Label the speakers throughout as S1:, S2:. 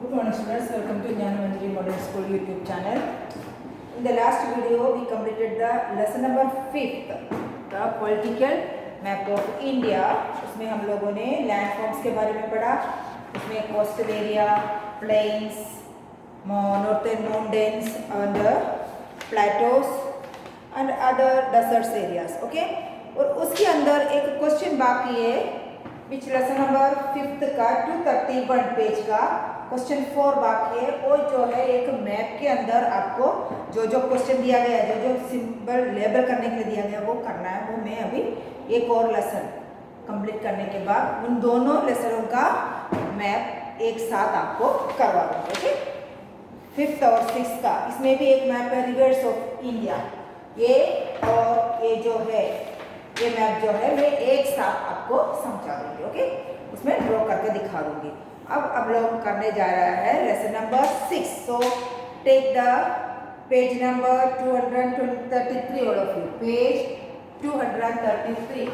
S1: Good morning students, welcome to Jnanamanjari Modern School YouTube channel. In the last video we completed the lesson number 5th, the political map of India. उसमें हम लोगों ने landforms के बारे में पढ़ा. उसमें coastal area, plains, northern mountains and plateaus and other deserts areas. Okay? और उसके अंदर एक क्वेश्चन बाकी है विच लेसन नंबर 5th का 231 पेज का क्वेश्चन 4 बाकी है. वो जो है एक मैप के अंदर आपको जो जो क्वेश्चन दिया गया है, जो जो सिंबल लेबल करने के लिए दिया गया वो करना है. वो मैं अभी एक और लेसन कंप्लीट करने के बाद उन दोनों लेसनों का मैप एक साथ आपको करवा दूँगा. ओके, 5th और 6th का इसमें भी एक मैप है रिवर्स ऑफ इंडिया. ये और ये जो है ये मैप जो है मैं एक साथ आपको समझा दूँगी. ओके, उसमें ड्रॉ करके दिखा दूँगी. अब लोग करने जा रहा है lesson number 6. So take the page number 233 all of you. Page 233.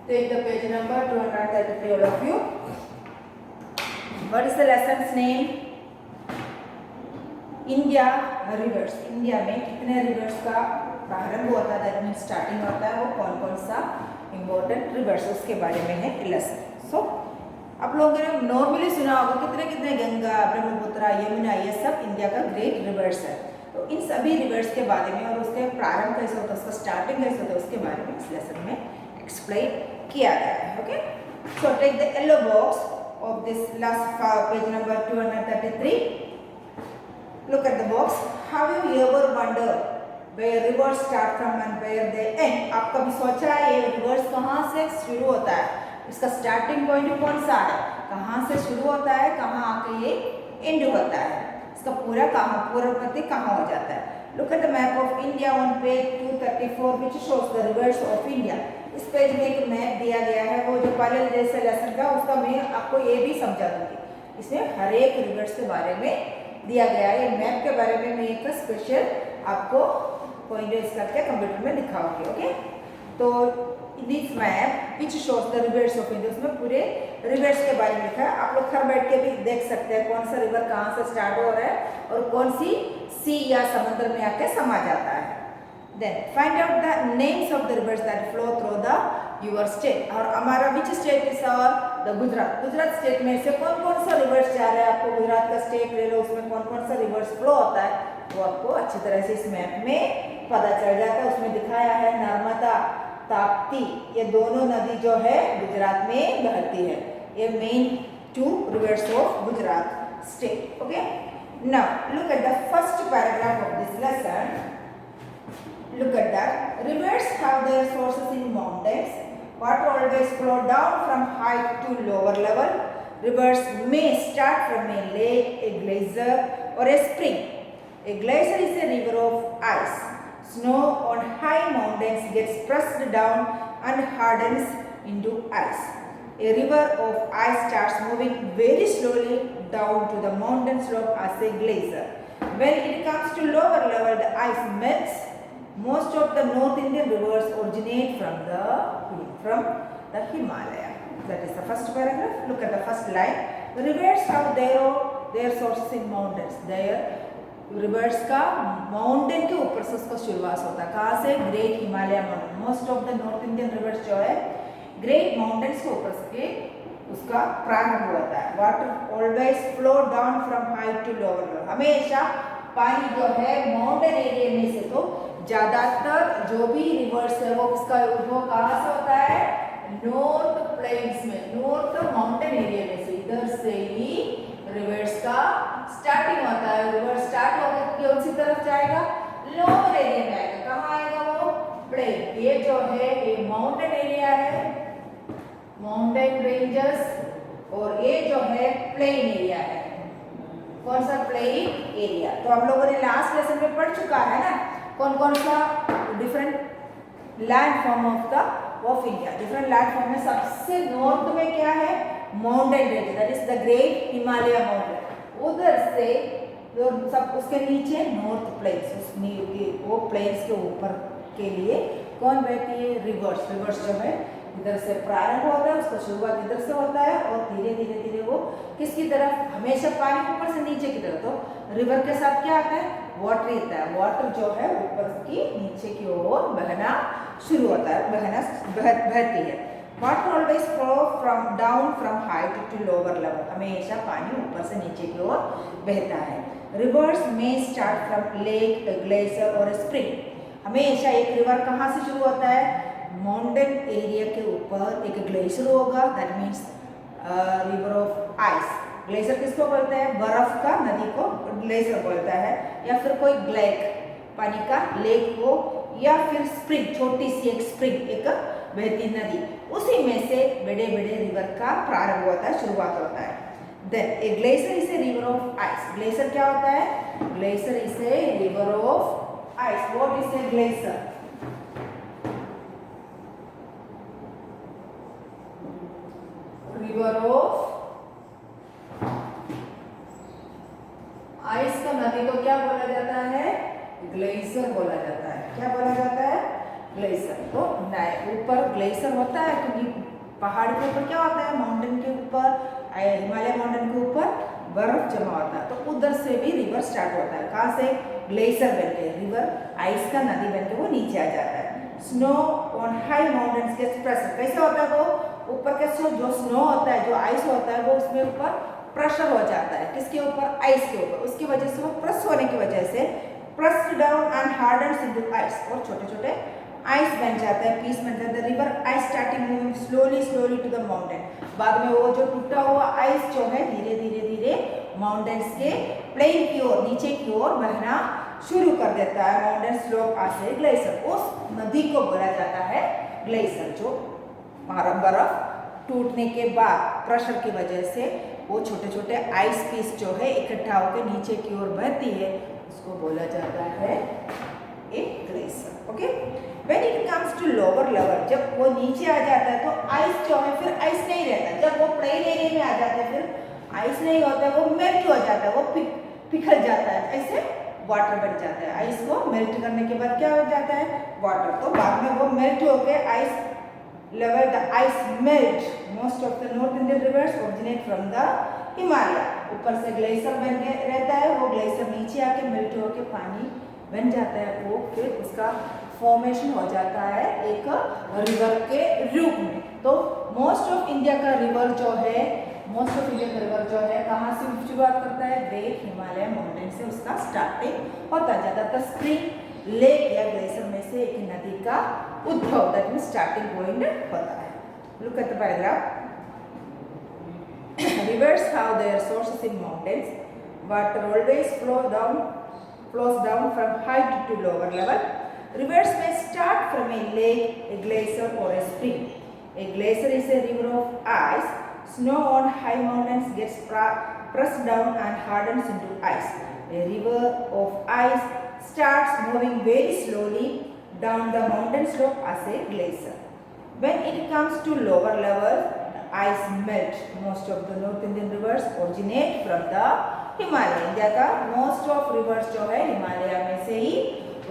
S1: Take the page number 233 all of you. What is the lesson's name? India reverse. India में कितने रिवर्स का प्रारंभ होता है, दैट मीन्स स्टार्टिंग होता है, वो कौन कौन सा इम्पोर्टेंट रिवर्स उसके बारे में है लेसन. सो आप लोगों ने नॉर्मली सुना होगा कितने कितने गंगा, ब्रह्मपुत्र, यमुना, ये सब इंडिया का ग्रेट रिवर्स है. तो इन सभी रिवर्स के बारे में और उसके प्रारंभ कैसे होता है, उसका स्टार्टिंग कैसे होता है, उसके बारे में इस लेसन में एक्सप्लेन किया गया है. Okay, so take the yellow box of this last page number 233. Look at the box. Have you ever wondered where rivers start from and where they end? आप कभी सोचा है ये रिवर्स कहाँ से शुरू होता है, इसका स्टार्टिंग पॉइंट कौन सा है, कहाँ से शुरू होता है, कहाँ आके ये एंड होता है, इसका पूरा कहाँ पूर्ववर्ती कहाँ हो जाता है. Look at the map of India on page 234 which shows the rivers of India. इस पेज में एक मैप दिया गया है. वो जो पहले जैसे लेसन का उसका मैं आपको ये भी समझा दूँगी. इसमें हर एक रिवर्स के बारे में दिया गया है. ये मैप के बारे में मैं एक स्पेशल आपको पॉइंट्स करके कंप्यूटर में दिखाऊंगी. ओके, तो this map which shows the reverse of India, उसमें पूरे रिवर्स के बारे में लिखा है. आप लोग घर बैठ के भी देख सकते हैं कौन सा रिवर कहाँ से स्टार्ट हो रहा है और कौन सी सी या समुद्र में आके समा जाता है. Then find out the names of the rivers that flow through the your state. और हमारा which state is our the Gujarat. Gujarat state में से कौन कौन सा रिवर्स जा रहा है, आपको गुजरात का स्टेट ले लो, उसमें कौन कौन सा रिवर्स फ्लो होता है वो आपको अच्छी तरह से इस मैप में पता चल जाता है. उसमें दिखाया है नर्मदा, ताप्ती, ये दोनों नदी जो है गुजरात में बहती है. ये main 2 reverse of Gujarat state. Okay, now look at the first paragraph of this lesson. Look at that. Rivers have their sources in mountains. Water always flow down from high to lower level. Rivers may start from a lake, a glacier, or a spring. A glacier is a river of ice. Snow on high mountains gets pressed down and hardens into ice. A river of ice starts moving very slowly down to the mountain slope as a glacier. When it comes to lower level, the ice melts. Most of the North Indian rivers originate from the Himalaya. That is the first paragraph. Look at the first line. The rivers have their sources in mountains. Their rivers का mountain के ऊपर से उसका शुरुआत होता है. कहाँ से? Great Himalaya mountain. Most of the north Indian reverse जो है ग्रेट माउंटेन्स के ऊपर से उसका प्रारंभ होता है. Water always flow down from high to lower level. हमेशा पानी जो है माउंटेन एरिया में से तो ज्यादातर जो भी रिवर्स है वो किसका उद्भव कहाँ से होता है, नॉर्थ प्लेन्स में, नॉर्थ माउंटेन एरिया में से. इधर से ही रिवर्स का स्टार्टिंग होता है. रिवर स्टार्ट होकर कौन सी तरफ जाएगा, लोअर एरिया में आएगा. कहाँ आएगा वो, प्लेन. ये जो है ये माउंटेन एरिया है, माउंटेन रेंजेस, और ये जो है प्लेन एरिया है. कौन सा, प्लेन एरिया. तो हम लोगों ने लास्ट लेसन में पढ़ चुका है ना कौन कौन सा different land form of India. Different land form में सबसे नॉर्थ में क्या है, mountain range, that is the great Himalaya mountain. उधर से सब उसके नीचे नॉर्थ प्लेन्स, वो प्लेन्स के ऊपर के लिए कौन बहती है? रिवर्स। रिवर्स जो है इधर से प्रारंभ होता है, उसका शुरुआत इधर से होता है और धीरे धीरे धीरे वो किसकी तरफ? हमेशा पानी ऊपर से नीचे की तरफ। तो रिवर के साथ क्या आता है? वाटर आता है। वाटर जो है ऊपर की नीचे की ओर बहना शुरू होता है, बहती है। Water always flow from down from height to lower level. हमेशा पानी ऊपर से नीचे की ओर बहता है। रिवर्स में स्टार्ट फ्रॉम लेक, ग्लेशियर और स्प्रिंग। हमेशा एक रिवर कहाँ से शुरू होता है? माउंटेन एरिया के ऊपर एक ग्लेशियर होगा, that means river of ice. Glacier किसको बोलते हैं? बर्फ का नदी को ग्लेशियर बोलता है। या फिर कोई लेक, पानी का लेक हो, या फिर स्प्रिंग, छोटी सी एक स्प्रिंग, एक बहती नदी, उसी में से बड़े बड़े रिवर का प्रारंभ होता है, शुरुआत होता है। Then a glacier is a river of ice. Glacier क्या होता है? Glacier is a river of ice. What is a glacier? River of ice का नदी को क्या बोला जाता है? ग्लेशियर बोला जाता है। क्या बोला जाता है? ग्लेशियर। तो ऊपर ग्लेशियर होता है क्योंकि पहाड़ के ऊपर क्या होता है? माउंटेन के ऊपर, हिमालय माउंटेन के ऊपर बर्फ जमा होता है, तो उधर से भी रिवर स्टार्ट होता है। कहाँ से? ग्लेशियर बनके, रिवर आइस का नदी बनके वो नीचे आ जाता है। Snow on high mountains gets pressure. कैसे होता है वो? ऊपर का जो स्नो होता है, जो आइस होता है, वो उसमें ऊपर प्रेशर हो जाता है। किसके ऊपर? आइस के ऊपर। उसकी वजह से वो प्रेस होने की वजह से pressed down and hardens into ice, और छोटे छोटे आइस बन जाता है, पीस बन जाता है। River ice starting moving slowly slowly to the mountain. बाद में वो जो टूटा हुआ आइस जो है धीरे धीरे धीरे माउंटेन्स के प्लेन की ओर, नीचे की ओर बहना शुरू कर देता है। माउंटेन स्लोप आसे ग्लेशियर। उस नदी को बोला जाता है ग्लेशियर। जो बर्फ टूटने के बाद प्रेशर की वजह से वो छोटे छोटे आइस पीस जो है इकट्ठा होकर नीचे की ओर बहती है, उसको बोला जाता है एक glacier. Okay, when it comes to lower level, जब वो नीचे आ जाता है तो आइस जो है फिर आइस नहीं रहता। जब वो प्लेन एरिया में आ जाता है फिर आइस नहीं होता है, वो मेल्ट हो जाता है, वो पिघल जाता है, ऐसे वाटर बन जाता है। आइस को मेल्ट करने के बाद क्या हो जाता है? वाटर। तो बाद में वो मेल्ट होकर ice level the ice melt. Most of the North Indian rivers originate from the Himalaya. ऊपर से ग्लेशियर बन के रहता है, वो ग्लेशियर नीचे आके मेल्ट होके पानी बन जाता है, वो फिर उसका फॉर्मेशन हो जाता है एक रिवर के रूप में। तो मोस्ट ऑफ इंडिया का रिवर जो है, मोस्ट ऑफ इंडिया का रिवर जो है कहाँ से शुरुआत करता है? ग्रेट हिमालय माउंटेन से उसका स्टार्टिंग होता है। ज़्यादातर स्प्रिंग, लेक या ग्लेशियर में से एक नदी का उद्भव, दैट मीन्स स्टार्टिंग पॉइंट होता है। Look at the paragraph. Rivers have their sources in mountains. Water always flows down from height to lower level. Rivers may start from a lake, a glacier, or a spring. A glacier is a river of ice. Snow on high mountains gets pressed down and hardens into ice. A river of ice starts moving very slowly down the mountain slope as a glacier. When it comes to lower level, ice melt. Most of the North Indian rivers originate from the Himalaya. India का most of rivers जो है हिमालय में से ही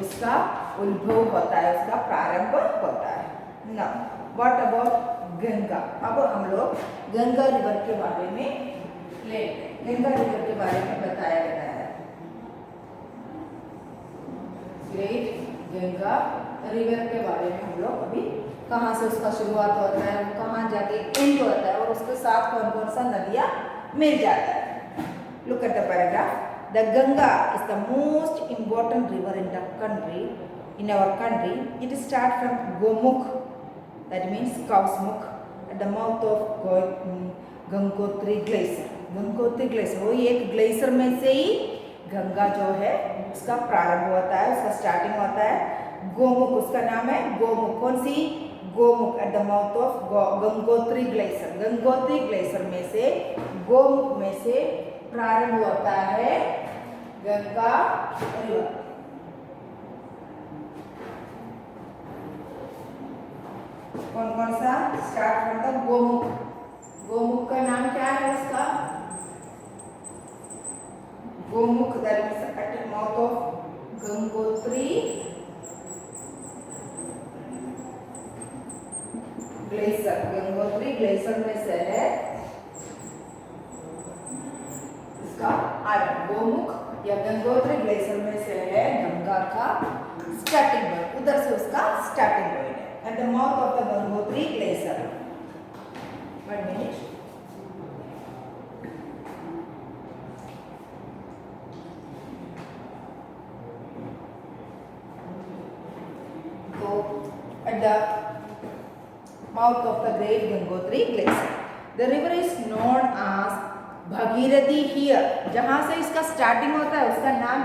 S1: उसका उद्भव होता है, उसका प्रारंभ होता है। Now, what about Ganga? अब हम लोग गंगा रिवर के बारे में गंगा रिवर के बारे में बताया गया है। ग्रेट गंगा रिवर के बारे में हम लोग अभी कहाँ से उसका शुरुआत होता है, कहाँ जाके एंड होता है, और उसके साथ कौन कौन सा नदियाँ मिल जाता है। Look at the paragraph. The Ganga is the most important river in the country, in our country. It start from Gomukh, that means cow's मुख, at the mouth of Gangotri glacier. Gangotri glacier वही एक ग्लेशियर में से ही गंगा जो है उसका प्रारंभ होता है, उसका स्टार्टिंग होता है। गोमुख उसका नाम है, गोमुख कौन सी? Gomukh at the mouth of Gangotri glacier. Gangotri glacier में से, गोमुख में से प्रारंभ होता है गंगा रिवर. कौन कौन सा? Start from the Gomukh. Gomukh का नाम क्या है उसका? Gomukh that is eight the mouth of Gangotri glacier में से है इसका आरंभ। गोमुख या गंगोत्री ग्लेशियर में से है गंगा का स्टार्टिंग पॉइंट, उधर से उसका स्टार्टिंग पॉइंट है eight the mouth of the Gangotri glacier. 1 minute. At the mouth of the great Gangotri glacier, the river is known as Bhagirathi here। जहां से इसका स्टार्टिंग होता है उसका नाम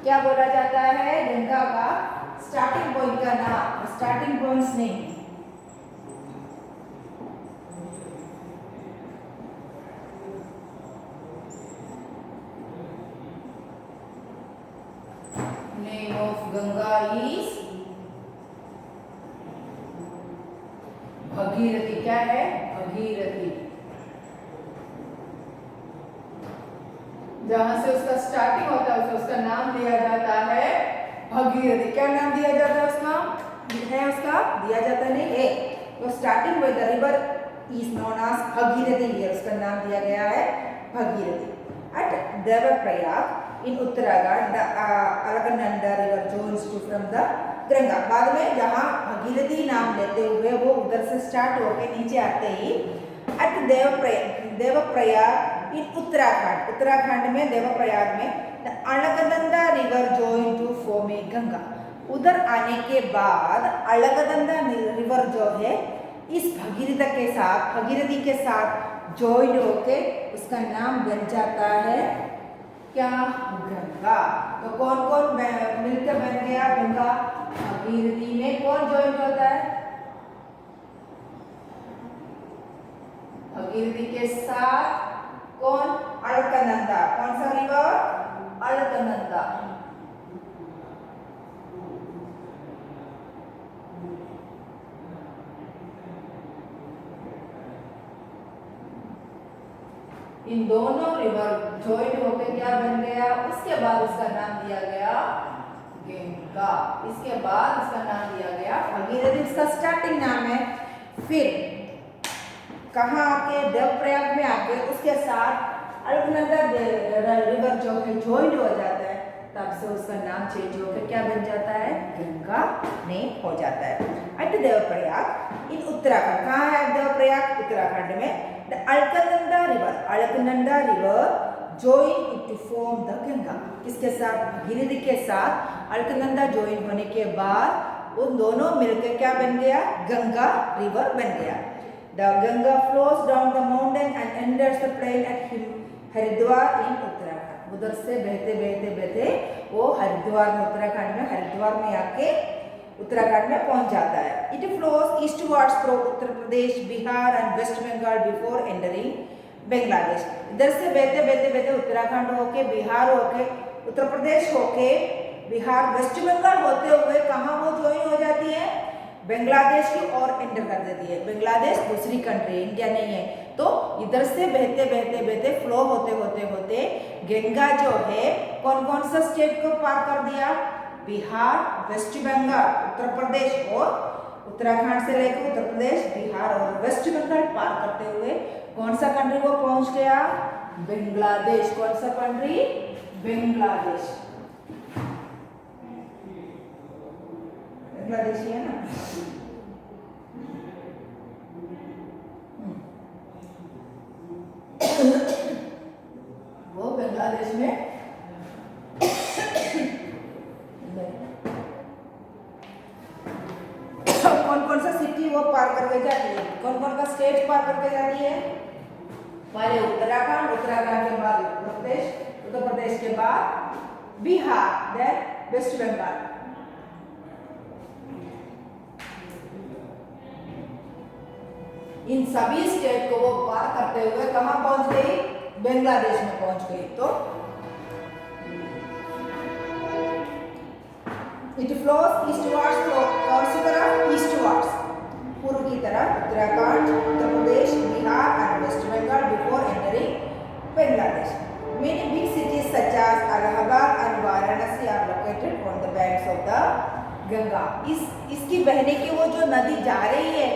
S1: क्या बोला जाता है? गंगा का स्टार्टिंग पॉइंट का नाम, starting points name of Ganga is Bhagirathi. क्या है? भगीरथी। जहां से उसका स्टार्टिंग होता है उसका नाम दिया जाता है भगीरथी। क्या नाम दिया जाता है उसका? है उसका दिया जाता नहीं है, तो starting with the river is known as Bhagirathi here, उसका नाम दिया गया है Bhagirathi. At Devprayag in Uttarakhand the Alaknanda river joins to from the Ganga. बाद में जहाँ भगीरथी नाम लेते हुए वो उधर से स्टार्ट होके नीचे आते ही एट देवप्रयाग इन उत्तराखंड, उत्तराखंड में देवप्रयाग में Alaknanda river join to form a Ganga. उधर आने के बाद अलकनंदा रिवर जो है इस भगीरथी के साथ जॉइन होके उसका नाम बन जाता है क्या? गंगा। तो कौन कौन मिलकर बन गया गंगा? भगीरथी में कौन जॉइन होता है? भगीरथी के साथ कौन? अलकनंदा। कौन सा रिवर? अलकनंदा। इन दोनों रिवर जॉइन होकर क्या बन गया? उसके बाद उसका नाम दिया गया गंगा। इसके बाद उसका नाम दिया गया भगीरथी, इसका स्टार्टिंग नाम है। फिर कहाँ आके? देवप्रयाग में आके उसके साथ अलकनंदा रिवर जो है जॉइन हो जाता है, तब से उसका नाम चेंज होकर क्या बन जाता है? गंगा नेम हो जाता है। एट देवप्रयाग इन उत्तराखंड, कहाँ है देवप्रयाग? उत्तराखंड में। The Alaknanda river join it to form the Ganga. किसके साथ? भगीरथी के साथ अलकनंदा ज्वाइन होने के बाद उन दोनों मिलकर क्या बन गया? गंगा रिवर बन गया। The Ganga flows down the mountain and enters the plain at Haridwar in Uttarakhand. उधर से बहते बहते बहते वो हरिद्वार में, उत्तराखंड में हरिद्वार में आके उत्तराखंड में पहुंच जाता है। It flows eastwards through Uttar Pradesh, Bihar and waste Bengal before entering Bangladesh. इधर से बहते बहते बहते उत्तराखंड होके, बिहार होके, उत्तर प्रदेश होके, बिहार, वेस्ट बंगाल होते हुए कहाँ वो ज्वाइन हो जाती है? बांग्लादेश की ओर एंटर कर देती है। बांग्लादेश दूसरी कंट्री, इंडिया नहीं है। तो इधर से बहते बहते बहते फ्लो होते होते होते गंगा जो है कौन कौन सा स्टेट को पार कर दिया? बिहार, वेस्ट बंगाल, उत्तर प्रदेश और उत्तराखंड से लेकर उत्तर प्रदेश, बिहार और वेस्ट बंगाल पार करते हुए कौन सा कंट्री को पहुंच गया? बांग्लादेश। कौन सा कंट्री? बांग्लादेश। बांग्लादेश है ना। वो बांग्लादेश में कौन कौन सा सिटी वो पार करके जाती है? कौन कौन का स्टेट पार करके जाती है? पहले उत्तराखंड, उत्तराखंड के बाद उत्तर प्रदेश, उत्तर प्रदेश के बाद बिहार, देन वेस्ट बंगाल। इन सभी स्टेट को वो पार करते हुए कहाँ पहुंच गई? बांग्लादेश में पहुंच गई। तो इट फ्लोज ईस्टवर्ड्स, कौन सी तरफ? ईस्टवर्ड्स, पूर्व की तरफ। Uttarakhand, Uttar Pradesh, Bihar and waste Bengal before entering Bangladesh. Many big cities such as Allahabad and Varanasi are located on the banks of the Ganga। इसकी बहने की वो जो नदी जा रही है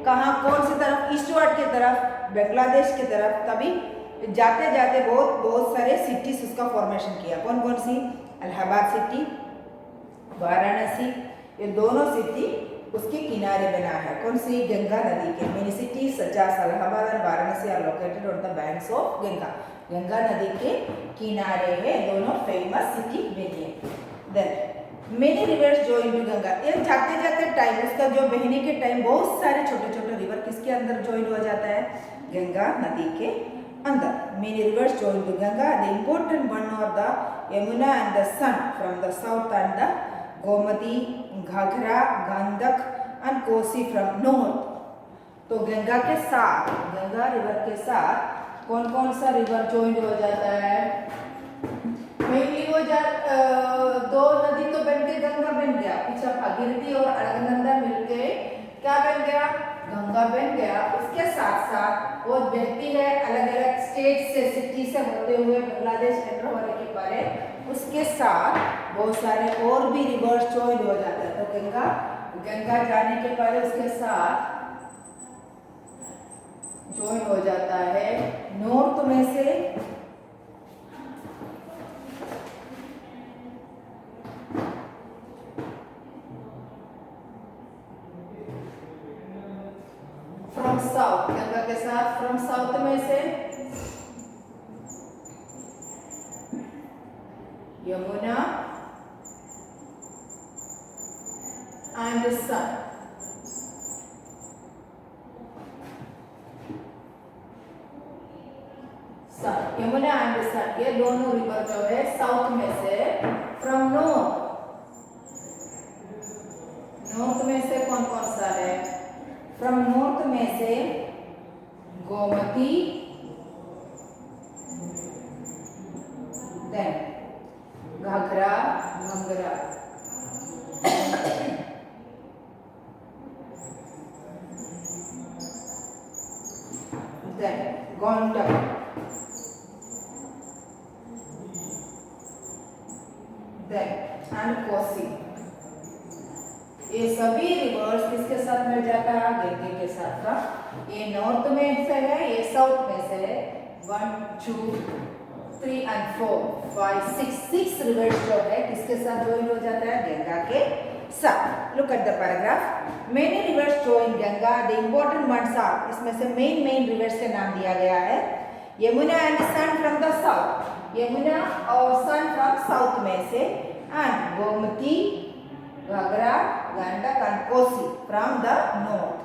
S1: कहाँ कौन सी तरफ, ईस्टवर्ड की तरफ, बांग्लादेश की तरफ। तभी जाते जाते बहुत सारे सिटीज उसका फॉर्मेशन किया। कौन कौन सी? इलाहाबाद सिटी, वाराणसी, ये दोनों सिटी उसके किनारे बना है। कौन सी? गंगा नदी के। Many cities such as Allahabad और Varanasi are located on the banks of Ganga. Ganga नदी के किनारे है दोनों फेमस सिटी बनी है। देन मेनी रिवर्स जो इनटू गंगा, ये जाते जाते टाइम उसका जो बहने के टाइम बहुत सारे छोटे छोटे रिवर किसके अंदर ज्वाइन हो जाता है? गंगा नदी के अंदर। Many rivers join to Ganga. The important one are the Yamuna and the Son from the south and the Gomti, Ghaghara, Gandak and Kosi from north. तो गंगा के साथ, गंगा रिवर के साथ कौन कौन सा रिवर ज्वाइन हो जाता है? मेनली वो दो नदी तो बन के गंगा बन गया, पीछे भागीरथी और अलकनंदा मिलके क्या बन गया? गंगा बन गया। उसके साथ साथ वो बहती है अलग अलग स्टेट से, सिटी से होते हुए बांग्लादेश एंटर होने के पहले उसके साथ बहुत सारे और भी रिवर्स ज्वाइन हो जाते हैं। तो गंगा जाने के पहले उसके साथ ज्वाइन हो जाता है नॉर्थ में से फ्रॉम साउथ, गंगा के साथ फ्रॉम साउथ में से यमुना एंड सन। यमुना एंड सन, ये दोनों रिवर जो है साउथ में से फ्रॉम नॉर्थ, नॉर्थ में से कौन कौन सा है? फ्रॉम नॉर्थ में से गोमती, देन घाघरा, घंगरा, then Gandak, then and Kosi. ये सभी रिवर्स किसके साथ मिल जाता है? गंगे के साथ का। ये नॉर्थ में से है, ये साउथ में से है। 1 2 3 and 4 5 6 रिवर्स जो है किसके साथ ज्वाइन हो जाता है? गंगा के साथ। Look at the paragraph. Many rivers join Ganga, the important ones are, इसमें से मेन रिवर्स के नाम दिया गया है। Yamuna and Son from the south, Yamuna और सन फ्रॉम साउथ में से, and Gomti, Ghaghara, Gandak and Kosi from the north.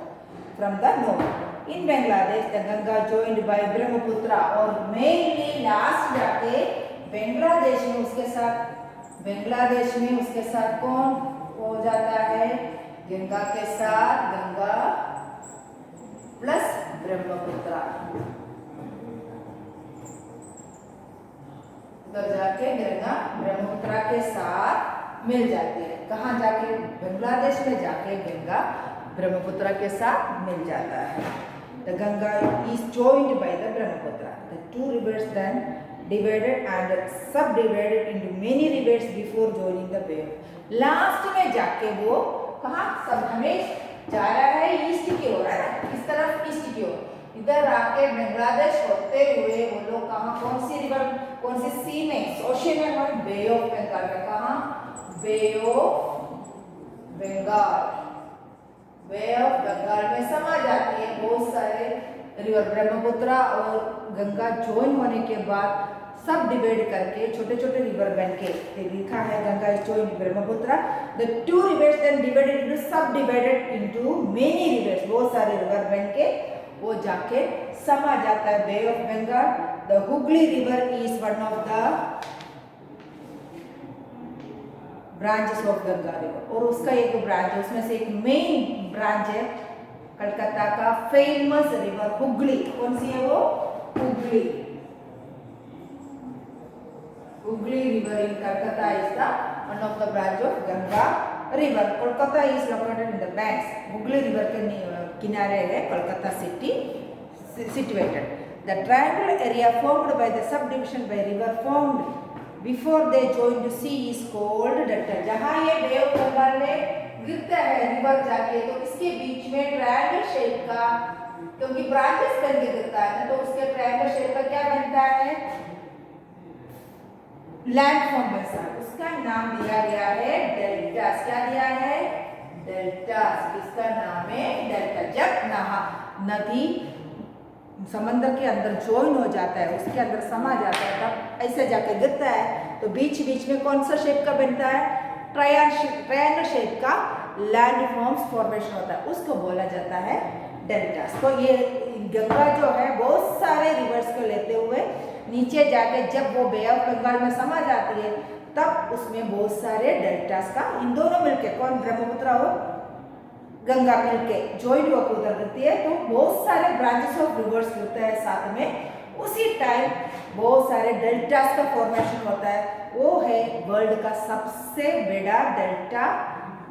S1: In Bangladesh, the Ganga joined by Brahmaputra, और मेनली लास्ट जाके बांग्लादेश में उसके साथ कौन हो जाता है? गंगा के साथ गंगा प्लस ब्रह्मपुत्र, उधर जाके गंगा ब्रह्मपुत्र के साथ मिल जाती है। कहाँ जाके? बांग्लादेश में जाके गंगा ब्रह्मपुत्र के साथ मिल जाता है। The Ganga is joined by the Brahmaputra. The two rivers then divided and subdivided into many rivers before joining the Bay. Last में जाके वो कहाँ? सब हमें जा रहा है ईस्ट की ओर, है ना? किस तरफ? ईस्ट की ओर। इधर आके बांग्लादेश होते हुए वो लोग कहाँ? कौन सी रिवर, कौन सी सी में? ओशन में और बे ऑफ बंगाल में। कहाँ? Bay of Bengal, bay of Bengal में समा जाती है बहुत सारे रिवर। ब्रह्मपुत्र और गंगा ज्वाइन होने के बाद सब डिवाइड करके छोटे छोटे रिवर बन के लिखा है Ganga is joined Brahmaputra. The two rivers then divided into sub divided into many rivers, बहुत सारे रिवर बन के वो जाके समा जाता है bay of Bengal. The Hooghly river is one of the branches of Ganga river, और उसका एक ब्रांच है, उसमें से एक मेन ब्रांच है कलकत्ता का फेमस रिवर हुगली। कौन सी है वो? Hooghly. Hooghly river in Calcutta is the one of the branch of Ganga river. Kolkata is located in the banks, Hooghly river के किनारे है Kolkata city situated. The triangular area formed by the sub division by river formed before they join to sea is called delta. जहाँ ये बे of Bengal में गिरता है river जाके, तो इसके बीच में ट्रायंगल शेप का, क्योंकि ब्रांचेस बन के गिरता है ना, तो उसके ट्रायंगल शेप का क्या बनता है, लैंडफॉर्म बनता है। उसका नाम दिया गया है डेल्टास। क्या दिया है, डेल्टास। इसका नाम है डेल्टा। जब नदी समंदर के अंदर ज्वाइन हो जाता है, उसके अंदर समा जाता है, तब ऐसे जाके गिरता है, तो बीच बीच में कौन सा शेप का बनता है, ट्रायंगल शेप का लैंडफॉर्म्स फॉर्मेशन होता है, उसको बोला जाता है डेल्टास। तो ये गंगा जो है बहुत सारे रिवर्स को लेते हुए नीचे जाके जब वो बे ऑफ बंगाल में समा जाती है, तब उसमें बहुत सारे डेल्टास का, इन दोनों मिलके, कौन, ब्रह्मपुत्र और गंगा मिलके ज्वाइंट होकर उधर गिरती है, तो बहुत सारे ब्रांचेस ऑफ रिवर्स गिरते हैं साथ में। उसी टाइम बहुत सारे डेल्टास का फॉर्मेशन होता है। वो है वर्ल्ड का सबसे बड़ा delta,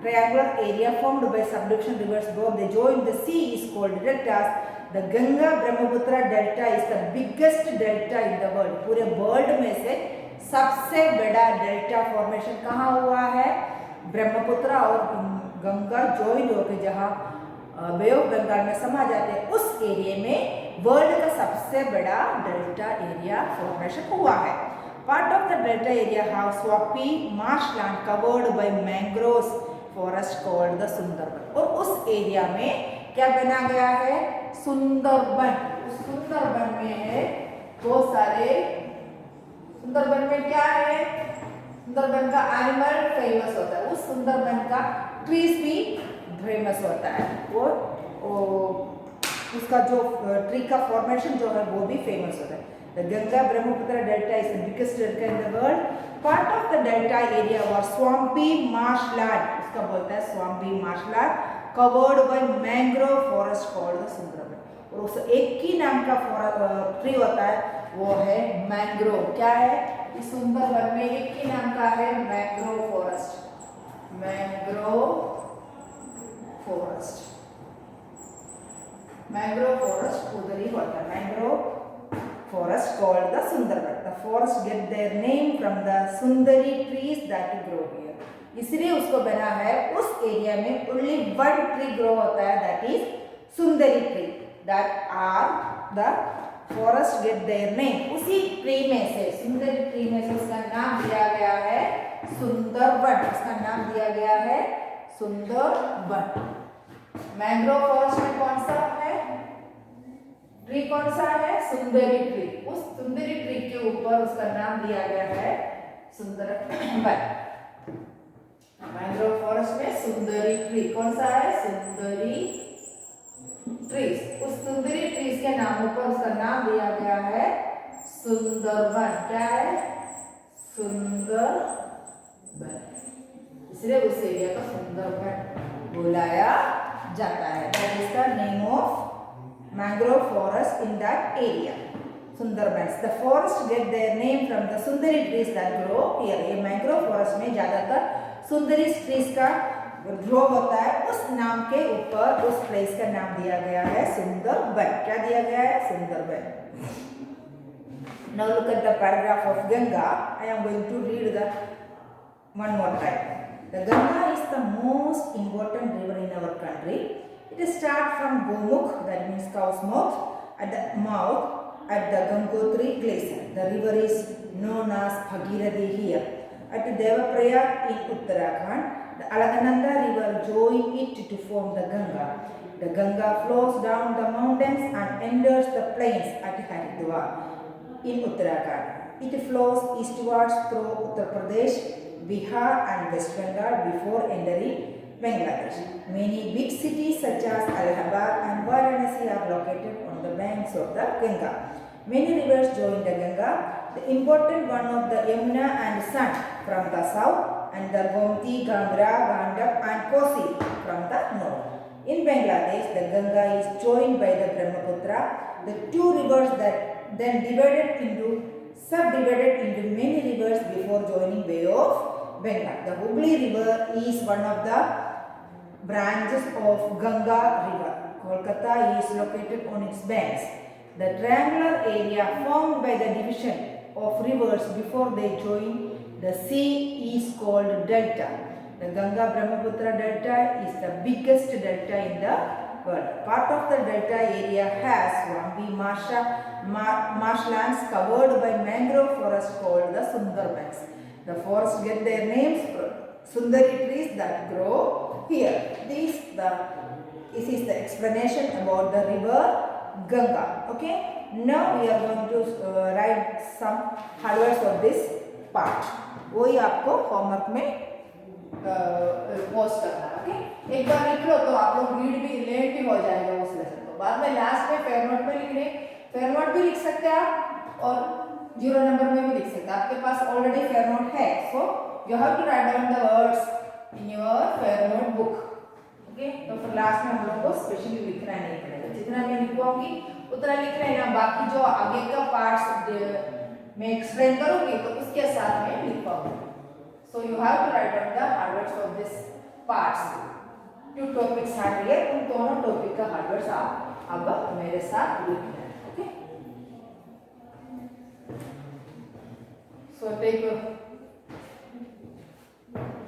S1: triangular area formed bye subduction reverse both they join the sea is called deltas. The Ganga Brahmaputra delta is the biggest delta in the world. पूरे वर्ल्ड में से सबसे बड़ा डेल्टा फॉर्मेशन कहाँ हुआ है, ब्रह्मपुत्र और गंगा ज्वाइन होकर जहाँ बे ऑफ बंगाल में समा जाते हैं, उस एरिया में वर्ल्ड का सबसे बड़ा डेल्टा एरिया फॉर्मेशन हुआ है। Part of the delta area have swampy marshland covered by mangroves forest called the Sundarban. और उस एरिया में क्या बना गया है, सुंदरबन। उस सुंदरबन में है बहुत सारे, सुंदरबन में क्या है, सुंदरबन का एनिमल फेमस होता है, उस सुंदरबन का ट्रीज भी फेमस होता है, और उसका जो ट्री का फॉर्मेशन जो है वो भी फेमस होता है। The Ganga Brahmaputra delta is the biggest delta in the world. Part of the delta area was swampy marshland, उसका बोलता है swampy marshland, covered by mangrove forest called the Sundarban. और उस एक ही नाम का ट्री होता है, वो है मैंग्रोव। क्या है, इस सुंदरबन में एक ही नाम का है, mangrove forest. Mangrove forest, mangrove forest उधर ही होता है, mangrove forest called the Sundarban. The forest get their name from the Sundari trees that grow here. इसलिए उसको बना है, उस एरिया में only one tree grow होता है, that is Sundari tree. That are the forest get their name. उसी tree में से, सुंदरी ट्री में से उसका नाम दिया गया है सुंदरबन। उसका नाम दिया गया है सुंदरबन। मैंग्रोव फॉरेस्ट में कौन सा है ट्री, कौन सा है, सुंदरी ट्री। उस सुंदरी ट्री के ऊपर उसका नाम दिया गया है सुंदरबन। मैंग्रोव फॉरेस्ट में सुंदरी ट्री कौन सा है, सुंदरी ट्रीज। उस सुंदरी ट्रीज के नाम पर उसका नाम दिया गया है सुंदरबन। क्या है, सुंदरबन, इसलिए उस एरिया को सुंदरबन बुलाया जाता है। That is the name of mangrove forest in that area, Sundarbans. The forest get their name from the Sundari trees that grow here. ये मैंग्रोव फॉरेस्ट में ज्यादातर सुंदरी ट्रीज का ग्रो होता है, उस नाम के ऊपर उस प्लेस का नाम दिया गया है सुंदरबन। क्या दिया गया है, Sundarban. Now look at the paragraph of Ganga. I am going to read the one more time. The Ganga is the most important river in our country. It starts from Gomukh, that means cow's mouth, at the Gangotri glacier. The river is known as Bhagirathi here. At Devaprayag in Uttarakhand, the Alakananda river joins it to form the Ganga. The Ganga flows down the mountains and enters the plains at Haridwar in Uttarakhand. It flows eastwards through Uttar Pradesh, Bihar and West Bengal before entering Bangladesh. Many big cities such as Allahabad and Varanasi are located on the banks of the Ganga. Many rivers join the Ganga. The important one of the Yamuna and Son from the south, and the Gomti, Gangra, Gandak and Kosi from the north. In Bangladesh, the Ganga is joined by the Brahmaputra, the two rivers that then subdivided into many rivers before joining Bay of Bengal. The Hooghly River is one of the branches of Ganga River. Kolkata is located on its banks. The triangular area formed by the division of rivers before they join the sea is called delta. The Ganga Brahmaputra Delta is the biggest delta in the world. Part of the delta area has swampy marshlands covered by mangrove forest called the Sundarbans. The forests get their names from Sundari trees that grow here. This is the explanation about the river Ganga. Okay. Now we are going to write some hard words of this part. वही आपको homework में post करना है. Okay, एक बार लिख लो तो आप लोग रीड भी लेट भी हो जाएगा उस लेसन को. बाद में लास्ट में फेयर नोट में लिखने, फेयर नोट भी लिख सकते हैं आप और 0 नंबर में भी लिख सकते हैं. आपके पास ऑलरेडी फेयर नोट है, so you have to write down the words in your fair note book. Okay, तो फिर लास्ट में हम लोग को स्पेशली लिखना नहीं पड़ेगा. जितना मैं लिखवाऊंगी उतना लिख लेना. बाकी जो आगे का पार्ट्स मैं एक्सप्लेन करूंगी तो उसके साथ में लिखवाऊंगी. So you have to write down the hard words of this parts. 2 topics are here. उन दोनों टॉपिक का हार्ड वर्ड्स आप अब मेरे साथ लिखना है. Okay, so take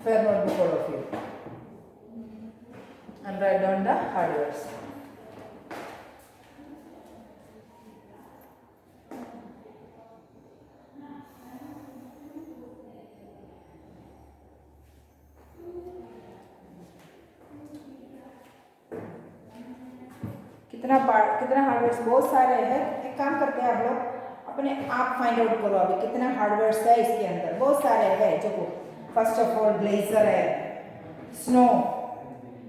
S1: fair note book all of you and write down the hard words. कितना हार्ड वर्ड्स, बहुत सारे हैं. एक काम करते हैं आप लोग अपने आप फाइंड आउट करो अभी कितना हार्ड वर्ड्स है इसके अंदर. बहुत सारे हैं. जो फर्स्ट ऑफ ऑल ग्लेशियर है, स्नो,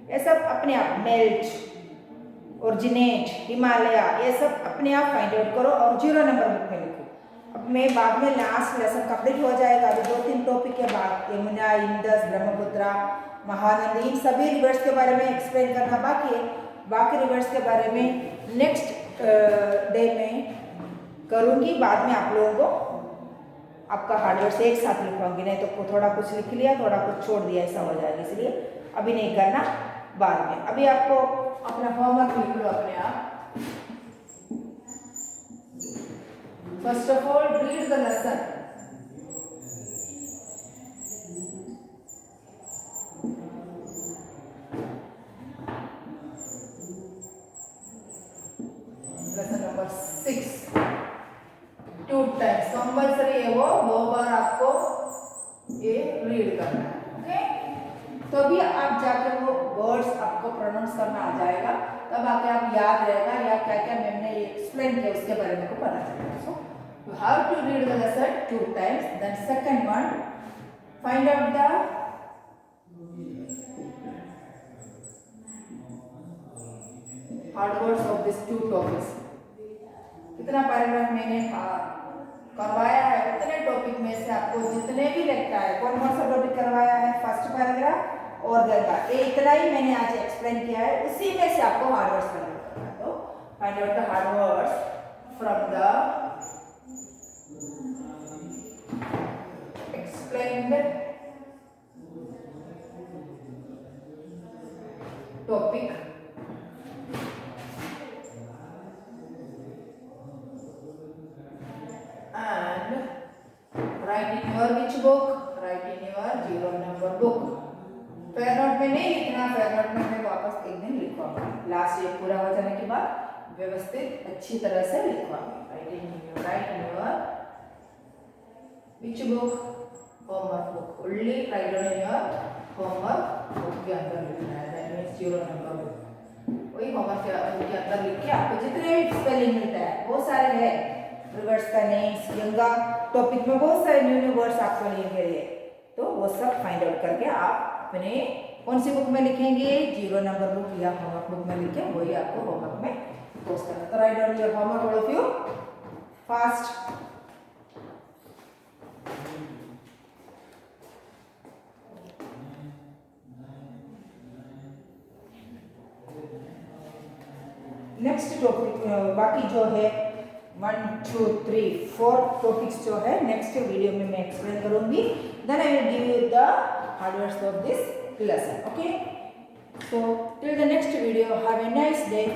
S1: ये सब अपने आप, मेल्ट, ओरिजिनेट, हिमालय, ये सब अपने आप फाइंड आउट करो और 0 नंबर बुक में लिखो. अब मैं बाद में लास्ट लेसन कंप्लीट हो जाएगा. अभी 2-3 टॉपिक के बाद यमुना, इंडस, ब्रह्मपुत्र, महानदी, इन सभी रिवर्स के बारे में एक्सप्लेन करना बाकी है. बाकी रिवर्स के बारे में नेक्स्ट डे में करूँगी. बाद में आप लोगों को आपका हार्डवर्ड से एक साथ लिखवाऊंगी, नहीं तो थोड़ा कुछ लिख लिया थोड़ा कुछ छोड़ दिया ऐसा हो जाएगा. इसलिए अभी नहीं करना, बाद में. अभी आपको अपना होमवर्क लिख लो अपने आप. First of all read the lesson. Lesson number 6 2 times compulsory है, वो 2 बार आपको ये रीड करना है. ओके, तो अभी आप जाकर वो वर्ड्स आपको प्रोनाउंस करना आ जाएगा. तब आके आप याद रहेगा या क्या क्या मैम ने एक्सप्लेन किया उसके बारे में को पता चलेगा. So you have to read the lesson 2 times. Then second one, find out the hard words of this 2 topics. कितना पैराग्राफ मैंने करवाया है उतने टॉपिक में से आपको जितने भी लगता है. कौन कौन सा टॉपिक करवाया है? फर्स्ट पैराग्राफ और गंगा. ये इतना ही मैंने आज एक्सप्लेन किया है. उसी में से आपको हार्ड वर्ड्स करना है. तो find out the hard words from the explained topic. And write in your which book? Write in your 0 number book. Fair note में नहीं लिखना. फेयर नोट में मैं वापस एक दिन लिखवाऊंगी. लास्ट ये पूरा हो जाने के बाद व्यवस्थित अच्छी तरह से लिखवाऊंगी. Write in your which book? Homework book. Only write down in your homework book के अंदर लिखना है. That means 0 number book. वही होमवर्क के अंदर लिख के आपको जितने भी स्पेलिंग मिलता है बहुत सारे हैं. रिवर्स का नेम्स, गंगा टॉपिक में बहुत सारे न्यू वर्ड्स आपको लिखेंगे. तो वो सब फाइंड आउट करके आप अपने कौन सी बुक में लिखेंगे? 0 नंबर बुक या होमवर्क बुक में लिखें. वही आपको होमवर्क में पोस्ट करना. तो write down your homework all of you fast. Next topic बाकी जो है 1 2 3 4 टॉपिक्स जो है नेक्स्ट वीडियो में मैं एक्सप्लेन करूंगी. Then I will give you the hard words of this lesson. Okay, so till the next video, have a nice day.